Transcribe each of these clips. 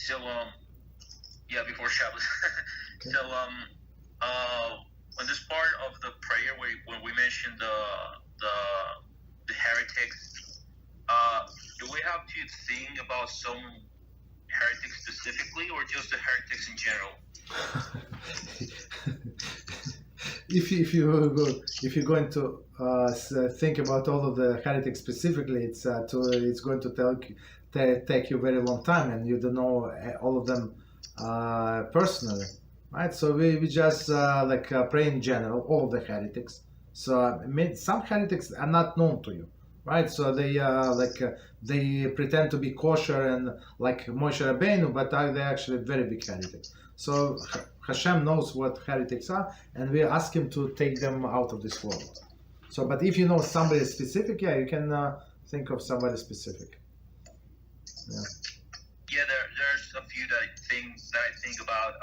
So yeah, before Shabbos. Okay. So on this part of the prayer when we mentioned the heretics, do we have to think about some heretics specifically, or just the heretics in general? If you're going to think about all of the heretics specifically, it's going to take you a very long time, and you don't know all of them personally, right? So we just pray in general, all of the heretics. So some heretics are not known to you, right? So they pretend to be kosher and like Moshe Rabbeinu, but they're actually very big heretics. So Hashem knows what heretics are, and we ask Him to take them out of this world. So, but if you know somebody specific, yeah, you can think of somebody specific. Yeah. Yeah, there's a few things that I think about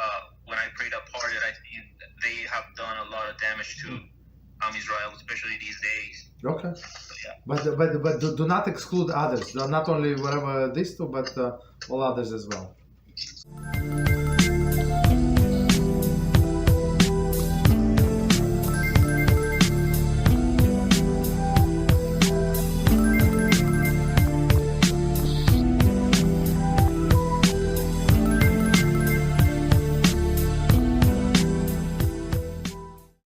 when I pray that part that I think they have done a lot of damage to Israel, especially these days. Okay. So, yeah. But do not exclude others. Not only whatever these two, but all others as well.